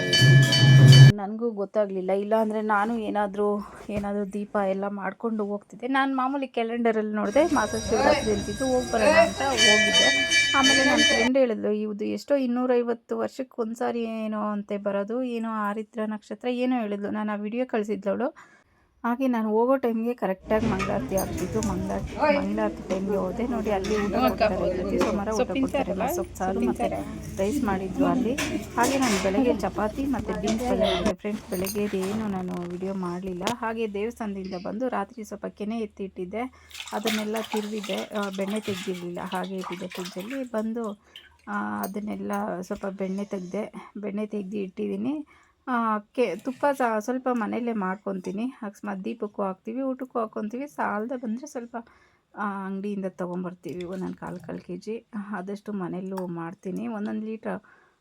ನನಗೂ ಗೊತ್ತಾಗಲಿಲ್ಲ. ಇಲ್ಲಾಂದರೆ ನಾನು ಏನಾದರೂ ದೀಪ ಎಲ್ಲ ಮಾಡಿಕೊಂಡು ಹೋಗ್ತಿದ್ದೆ. ನಾನು ಮಾಮೂಲಿ ಕ್ಯಾಲೆಂಡರಲ್ಲಿ ನೋಡಿದೆ ಮಾಸ ಶಿವರಾತ್ರಿ ಅಂತಿದ್ದು, ಹೋಗಿ ಬರೋಣ ಅಂತ ಹೋಗಿದ್ದೆ. ಆಮೇಲೆ ನನ್ನ ಫ್ರೆಂಡ್ ಹೇಳಿದ್ಲು, ಇದು ಎಷ್ಟೋ 250 ವರ್ಷಕ್ಕೆ ಒಂದು ಸಾರಿ ಏನೋ ಅಂತೆ ಬರೋದು, ಏನೋ ಆರಿದ್ರ ನಕ್ಷತ್ರ ಏನೋ ಹೇಳಿದ್ಲು. ನಾನು ಆ ವಿಡಿಯೋ ಕಳಿಸಿದ್ಲವಳು. ಹಾಗೆ ನಾನು ಹೋಗೋ ಟೈಮ್ಗೆ ಕರೆಕ್ಟಾಗಿ ಮಂಗಳಾರತಿ ಆಗ್ತಿತ್ತು. ಮಂಗಳಾರತಿ ಟೈಮ್ಗೆ ಹೋದೆ. ನೋಡಿ, ಅಲ್ಲಿ ಊಟ ಕೊಡ್ತಾರೆ, ಪ್ರತಿ ಸೋಮವಾರ ಊಟ ಕೊಡ್ತಾರೆ. ಸೊಪ್ಪು ಸಾರು ಮತ್ತು ರೈಸ್ ಮಾಡಿದ್ರು ಅಲ್ಲಿ. ಹಾಗೆ ನಾನು ಬೆಳಗ್ಗೆ ಚಪಾತಿ ಮತ್ತು ಬೀನ್ಸ್ ಪಲ್ಯ ಮಾಡಿದೆ ಫ್ರೆಂಡ್ಸ್. ಬೆಳಗ್ಗೆದೇನು ನಾನು ವಿಡಿಯೋ ಮಾಡಲಿಲ್ಲ. ಹಾಗೆ ದೇವಸ್ಥಾನದಿಂದ ಬಂದು ರಾತ್ರಿ ಸ್ವಲ್ಪ ಕೆನೆ ಎತ್ತಿಟ್ಟಿದ್ದೆ, ಅದನ್ನೆಲ್ಲ ತಿರುವಿದೆ. ಬೆಣ್ಣೆ ತೆಗೆದಿರಲಿಲ್ಲ, ಹಾಗೆ ಇಟ್ಟಿದ್ದೆ ಫ್ರಿಜ್ಜಲ್ಲಿ. ಬಂದು ಅದನ್ನೆಲ್ಲ ಸ್ವಲ್ಪ ಬೆಣ್ಣೆ ತೆಗೆದು ಇಟ್ಟಿದ್ದೀನಿ. ತುಪ್ಪ ಸ್ವಲ್ಪ ಮನೆಯಲ್ಲೇ ಮಾಡ್ಕೊತೀನಿ. ಅಕಸ್ಮಾತ್ ದೀಪಕ್ಕೂ ಹಾಕ್ತೀವಿ, ಊಟಕ್ಕೂ ಹಾಕ್ಕೊತೀವಿ. ಸಾಲದೆ ಬಂದರೆ ಸ್ವಲ್ಪ ಅಂಗಡಿಯಿಂದ ತೊಗೊಂಬರ್ತೀವಿ. ಒಂದೊಂದು ಕಾಲು ಕೆ ಜಿ ಆದಷ್ಟು ಮನೆಯಲ್ಲೂ ಮಾಡ್ತೀನಿ. 1 ಲೀಟ್ರ್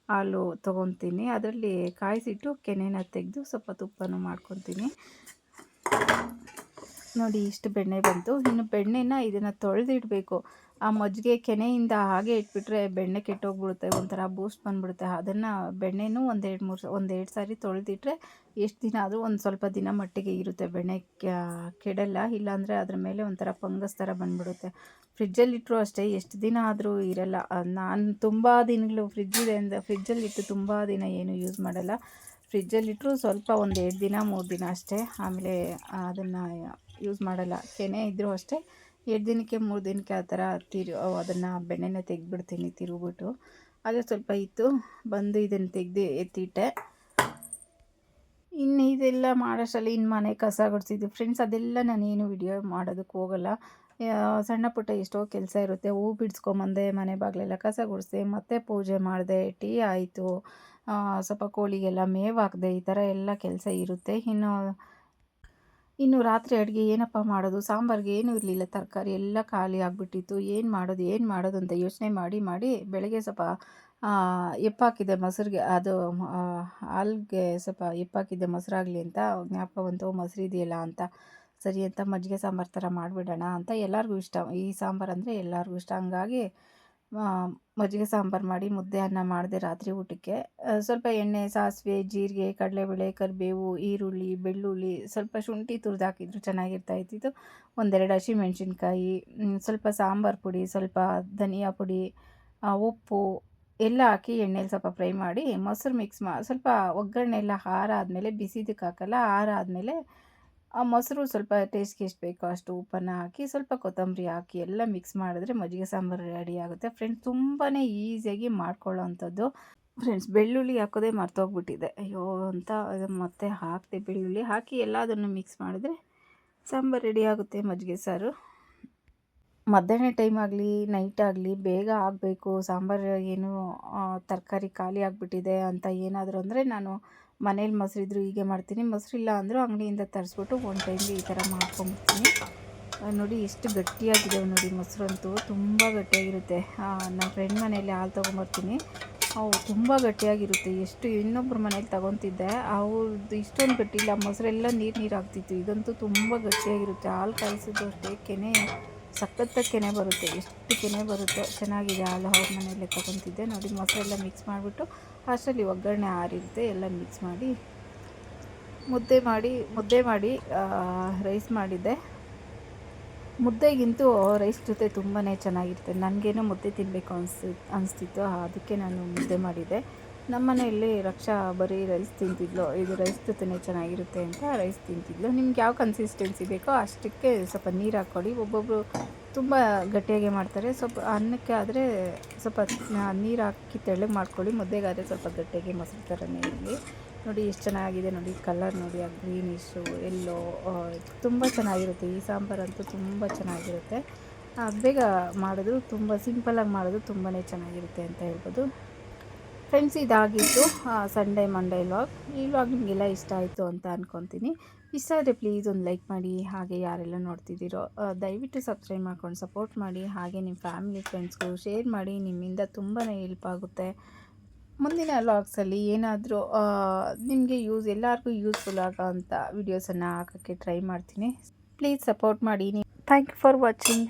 ಹಾಲು ತೊಗೊತೀನಿ. ಅದರಲ್ಲಿ ಕಾಯಿಸಿಟ್ಟು ಕೆನೆನ ತೆಗೆದು ಸ್ವಲ್ಪ ತುಪ್ಪನೂ ಮಾಡ್ಕೊತೀನಿ. ನೋಡಿ, ಇಷ್ಟು ಬೆಣ್ಣೆ ಬಂತು. ಇನ್ನು ಬೆಣ್ಣೆನ ಇದನ್ನು ತೊಳೆದಿಡಬೇಕು. ಆ ಮಜ್ಜಿಗೆ ಕೆನೆಯಿಂದ ಹಾಗೆ ಇಟ್ಬಿಟ್ರೆ ಬೆಣ್ಣೆ ಕೆಟ್ಟೋಗ್ಬಿಡುತ್ತೆ, ಒಂಥರ ಬೂಸ್ಟ್ ಬಂದುಬಿಡುತ್ತೆ. ಅದನ್ನು ಬೆಣ್ಣೆನೂ ಒಂದೆರಡು ಸಾರಿ ತೊಳೆದಿಟ್ರೆ ಎಷ್ಟು ದಿನ ಆದರೂ ಒಂದು ಸ್ವಲ್ಪ ದಿನ ಮಟ್ಟಿಗೆ ಇರುತ್ತೆ. ಬೆಣ್ಣೆ ಕೆಡಲ್ಲ. ಇಲ್ಲಾಂದರೆ ಅದ್ರ ಮೇಲೆ ಒಂಥರ ಫಂಗಸ್ ಥರ ಬಂದುಬಿಡುತ್ತೆ. ಫ್ರಿಜ್ಜಲ್ಲಿಟ್ಟರು ಅಷ್ಟೇ ಎಷ್ಟು ದಿನ ಆದರೂ ಇರಲ್ಲ. ನಾನು ತುಂಬ ದಿನಗಳು ಫ್ರಿಜ್ಜಲ್ಲಿಟ್ಟು ತುಂಬ ದಿನ ಏನು ಯೂಸ್ ಮಾಡಲ್ಲ. ಫ್ರಿಜ್ಜಲ್ಲಿಟ್ಟರು ಸ್ವಲ್ಪ 1-2 ದಿನ 3 ದಿನ ಅಷ್ಟೇ, ಆಮೇಲೆ ಅದನ್ನು ಯೂಸ್ ಮಾಡಲ್ಲ. ಕೆನೆ ಇದ್ದರೂ ಅಷ್ಟೇ 2 ದಿನಕ್ಕೆ 3 ದಿನಕ್ಕೆ ಆ ಥರ ಅದನ್ನು ಬೆಣ್ಣೆನ ತೆಗೆದ್ಬಿಡ್ತೀನಿ ತಿರುಗಿಬಿಟ್ಟು. ಅದೇ ಸ್ವಲ್ಪ ಇತ್ತು, ಬಂದು ಇದನ್ನು ತೆಗೆದು ಎತ್ತಿಟ್ಟೆ. ಇನ್ನು ಇದೆಲ್ಲ ಮಾಡೋಷ್ಟರಲ್ಲಿ ಇನ್ನು ಮನೆ ಕಸ ಗುಡಿಸಿದ್ದು ಫ್ರೆಂಡ್ಸ್. ಅದೆಲ್ಲ ನಾನೇನು ವಿಡಿಯೋ ಮಾಡೋದಕ್ಕೆ ಹೋಗಲ್ಲ. ಸಣ್ಣ ಪುಟ್ಟ ಎಷ್ಟೋ ಕೆಲಸ ಇರುತ್ತೆ. ಹೂವು ಬಿಡಿಸ್ಕೊಂಬಂದೆ, ಮನೆ ಬಾಗಿಲೆಲ್ಲ ಕಸ ಗುಡಿಸ್ದೆ, ಮತ್ತೆ ಪೂಜೆ ಮಾಡಿದೆ, ಟೀ ಆಯಿತು, ಸ್ವಲ್ಪ ಕೋಳಿಗೆಲ್ಲ ಮೇವು ಹಾಕಿದೆ. ಈ ಥರ ಎಲ್ಲ ಕೆಲಸ ಇರುತ್ತೆ. ಇನ್ನು ರಾತ್ರಿ ಅಡುಗೆ ಏನಪ್ಪ ಮಾಡೋದು, ಸಾಂಬಾರಿಗೆ ಏನೂ ಇರಲಿಲ್ಲ, ತರಕಾರಿ ಎಲ್ಲ ಖಾಲಿ ಆಗಿಬಿಟ್ಟಿತ್ತು. ಏನು ಮಾಡೋದು ಅಂತ ಯೋಚನೆ ಮಾಡಿ ಬೆಳಗ್ಗೆ ಸ್ವಲ್ಪ ಎಪ್ಪಾಕಿದ್ದೆ ಮೊಸರಿಗೆ, ಅದು ಹಾಲಿಗೆ ಸ್ವಲ್ಪ ಎಪ್ಪಾಕಿದ್ದೆ ಮೊಸರಾಗಲಿ ಅಂತ. ಜ್ಞಾಪಕ ಬಂತು, ಮೊಸರು ಇದೆಯಲ್ಲ ಅಂತ. ಸರಿ ಅಂತ ಮಜ್ಜಿಗೆ ಸಾಂಬಾರು ಥರ ಮಾಡಿಬಿಡೋಣ ಅಂತ. ಎಲ್ಲರಿಗೂ ಇಷ್ಟ ಈ ಸಾಂಬಾರು ಅಂದರೆ, ಎಲ್ಲರಿಗೂ ಇಷ್ಟ. ಹಂಗಾಗಿ ಮಜ್ಜಿಗೆ ಸಾಂಬಾರು ಮಾಡಿ ಮುದ್ದೆ ಅನ್ನ ಮಾಡಿದೆ ರಾತ್ರಿ ಊಟಕ್ಕೆ. ಸ್ವಲ್ಪ ಎಣ್ಣೆ, ಸಾಸಿವೆ, ಜೀರಿಗೆ, ಕಡಲೆಬೇಳೆ, ಕರಿಬೇವು, ಈರುಳ್ಳಿ, ಬೆಳ್ಳುಳ್ಳಿ, ಸ್ವಲ್ಪ ಶುಂಠಿ ತುರಿದು ಹಾಕಿದ್ರು ಚೆನ್ನಾಗಿರ್ತಾಯಿತ್ತು. 1-2 ಹಸಿಮೆಣ್ಸಿನ್ಕಾಯಿ, ಸ್ವಲ್ಪ ಸಾಂಬಾರು ಪುಡಿ, ಸ್ವಲ್ಪ ಧನಿಯಾ ಪುಡಿ, ಉಪ್ಪು ಎಲ್ಲ ಹಾಕಿ ಎಣ್ಣೆಲಿ ಸ್ವಲ್ಪ ಫ್ರೈ ಮಾಡಿ ಮೊಸರು ಮಿಕ್ಸ್ ಸ್ವಲ್ಪ ಒಗ್ಗರಣೆ ಎಲ್ಲ ಆರಾದಮೇಲೆ ಬಿಸಿದಕ್ಕೆ ಹಾಕಲ್ಲ, ಆರಾದಮೇಲೆ ಆ ಮೊಸರು ಸ್ವಲ್ಪ ಟೇಸ್ಟ್ಗೆ ಎಷ್ಟು ಬೇಕೋ ಅಷ್ಟು ಉಪ್ಪನ್ನು ಹಾಕಿ ಸ್ವಲ್ಪ ಕೊತ್ತಂಬರಿ ಹಾಕಿ ಎಲ್ಲ ಮಿಕ್ಸ್ ಮಾಡಿದ್ರೆ ಮಜ್ಜಿಗೆ ಸಾಂಬಾರು ರೆಡಿ ಆಗುತ್ತೆ ಫ್ರೆಂಡ್ಸ್. ತುಂಬಾ ಈಸಿಯಾಗಿ ಮಾಡ್ಕೊಳ್ಳೋ ಅಂಥದ್ದು ಫ್ರೆಂಡ್ಸ್. ಬೆಳ್ಳುಳ್ಳಿ ಹಾಕೋದೇ ಮರ್ತೋಗ್ಬಿಟ್ಟಿದೆ, ಅಯ್ಯೋ ಅಂತ ಮತ್ತೆ ಹಾಕಿದೆ. ಬೆಳ್ಳುಳ್ಳಿ ಹಾಕಿ ಎಲ್ಲದನ್ನು ಮಿಕ್ಸ್ ಮಾಡಿದ್ರೆ ಸಾಂಬಾರು ರೆಡಿ ಆಗುತ್ತೆ ಮಜ್ಜಿಗೆ ಸಾರು. ಮಧ್ಯಾಹ್ನ ಟೈಮ್ ಆಗಲಿ ನೈಟ್ ಆಗಲಿ ಬೇಗ ಆಗಬೇಕು ಸಾಂಬಾರು, ಏನು ತರಕಾರಿ ಖಾಲಿ ಆಗಿಬಿಟ್ಟಿದೆ ಅಂತ ಏನಾದರೂ ಅಂದರೆ ನಾನು ಮನೇಲಿ ಮೊಸರಿದ್ರು ಹೀಗೆ ಮಾಡ್ತೀನಿ, ಮೊಸರಿಲ್ಲ ಅಂದರೂ ಅಂಗಡಿಯಿಂದ ತರಿಸ್ಬಿಟ್ಟು ಒಂದು ಟೈಮ್ಗೆ ಈ ಥರ ಮಾಡ್ಕೊಂಬಿಡ್ತೀನಿ. ನೋಡಿ ಎಷ್ಟು ಗಟ್ಟಿಯಾಗಿದೆ ನೋಡಿ, ಮೊಸರು ಅಂತೂ ತುಂಬ ಗಟ್ಟಿಯಾಗಿರುತ್ತೆ. ನಮ್ಮ ಫ್ರೆಂಡ್ ಮನೆಯಲ್ಲಿ ಹಾಲು ತೊಗೊಂಬರ್ತೀನಿ, ಅವು ತುಂಬ ಗಟ್ಟಿಯಾಗಿರುತ್ತೆ. ಎಷ್ಟು ಇನ್ನೊಬ್ಬರ ಮನೇಲಿ ತೊಗೊತಿದ್ದೆ, ಅವ್ರದ್ದು ಇಷ್ಟೊಂದು ಗಟ್ಟಿ ಇಲ್ಲ, ಮೊಸರೆಲ್ಲ ನೀರು ಆಗ್ತಿತ್ತು. ಇದಂತೂ ತುಂಬ ಗಟ್ಟಿಯಾಗಿರುತ್ತೆ. ಹಾಲು ಕಾಯಿಸಿದ್ದು ಅಷ್ಟೇ, ಕೆನೆ ಸಖತ್ತಾಗಿ ಕೆನೆ ಬರುತ್ತೆ, ಎಷ್ಟು ಕೆನೆ ಬರುತ್ತೋ ಚೆನ್ನಾಗಿದೆ ಹಾಲು. ಅವ್ರ ಮನೆಯಲ್ಲೇ ತೊಗೊತಿದ್ದೆ ನೋಡಿ. ಮೊಸರೆಲ್ಲ ಮಿಕ್ಸ್ ಮಾಡಿಬಿಟ್ಟು ಅಷ್ಟರಲ್ಲಿ ಒಗ್ಗರಣೆ ಆರಿರುತ್ತೆ, ಎಲ್ಲ ಮಿಕ್ಸ್ ಮಾಡಿ ಮುದ್ದೆ ಮಾಡಿ ರೈಸ್ ಮಾಡಿದ್ದೆ. ಮುದ್ದೆಗಿಂತೂ ರೈಸ್ ಜೊತೆ ತುಂಬಾ ಚೆನ್ನಾಗಿರುತ್ತೆ. ನನಗೇನೋ ಮುದ್ದೆ ತಿನ್ನಬೇಕು ಅನಿಸ್ತಿತ್ತು, ಅದಕ್ಕೆ ನಾನು ಮುದ್ದೆ ಮಾಡಿದ್ದೆ. ನಮ್ಮ ಮನೆಯಲ್ಲಿ ರಕ್ಷಾ ಬರೀ ರೈಸ್ ತಿಂತಿದ್ಲು, ಇದು ರೈಸ್ ಜೊತೆನೇ ಚೆನ್ನಾಗಿರುತ್ತೆ ಅಂತ ರೈಸ್ ತಿಂತಿದ್ಲು. ನಿಮ್ಗೆ ಯಾವ ಕನ್ಸಿಸ್ಟೆನ್ಸಿ ಬೇಕೋ ಅಷ್ಟಕ್ಕೆ ಸ್ವಲ್ಪ ನೀರು ಹಾಕ್ಕೊಳ್ಳಿ. ಒಬ್ಬೊಬ್ಬರು ತುಂಬ ಗಟ್ಟಿಯಾಗಿ ಮಾಡ್ತಾರೆ, ಸ್ವಲ್ಪ ಅನ್ನಕ್ಕೆ ಆದರೆ ಸ್ವಲ್ಪ ನೀರು ಹಾಕಿ ತೆಳ್ಳಗೆ ಮಾಡ್ಕೊಳ್ಳಿ, ಮುದ್ದೆಗಾದರೆ ಸ್ವಲ್ಪ ಗಟ್ಟಿಯಾಗಿ ಮೊಸರು ಥರನೇ ಇರಲಿ. ನೋಡಿ ಎಷ್ಟು ಚೆನ್ನಾಗಿದೆ ನೋಡಿ, ಕಲರ್ ನೋಡಿ, ಆ ಗ್ರೀನಿಶು ಎಲ್ಲೋ ತುಂಬ ಚೆನ್ನಾಗಿರುತ್ತೆ. ಈ ಸಾಂಬಾರಂತೂ ತುಂಬ ಚೆನ್ನಾಗಿರುತ್ತೆ. ಬೇಗ ಮಾಡೋದು, ತುಂಬ ಸಿಂಪಲಾಗಿ ಮಾಡೋದು ತುಂಬಾ ಚೆನ್ನಾಗಿರುತ್ತೆ ಅಂತ ಹೇಳ್ಬೋದು ಫ್ರೆಂಡ್ಸ್. ಇದಾಗಿತ್ತು ಸಂಡೇ ಮಂಡೇ ವ್ಲಾಗ್. ಈ ವ್ಲಾಗ್ ನಿಮಗೆಲ್ಲ ಇಷ್ಟ ಆಯಿತು ಅಂತ ಅಂದ್ಕೊತೀನಿ. ಇಷ್ಟ ಆದರೆ ಪ್ಲೀಸ್ ಒಂದು ಲೈಕ್ ಮಾಡಿ, ಹಾಗೆ ಯಾರೆಲ್ಲ ನೋಡ್ತಿದ್ದೀರೋ ದಯವಿಟ್ಟು ಸಬ್ಸ್ಕ್ರೈಬ್ ಮಾಡ್ಕೊಂಡು ಸಪೋರ್ಟ್ ಮಾಡಿ, ಹಾಗೆ ನಿಮ್ಮ ಫ್ಯಾಮಿಲಿ ಫ್ರೆಂಡ್ಸ್ಗೂ ಶೇರ್ ಮಾಡಿ, ನಿಮ್ಮಿಂದ ತುಂಬಾ ಹೆಲ್ಪ್ ಆಗುತ್ತೆ. ಮುಂದಿನ ವ್ಲಾಗ್ಸಲ್ಲಿ ಏನಾದರೂ ನಿಮಗೆ ಎಲ್ಲರಿಗೂ ಯೂಸ್ಫುಲ್ ಆಗೋ ಅಂಥ ವೀಡಿಯೋಸನ್ನು ಹಾಕೋಕ್ಕೆ ಟ್ರೈ ಮಾಡ್ತೀನಿ. ಪ್ಲೀಸ್ ಸಪೋರ್ಟ್ ಮಾಡಿ. Thank you for watching.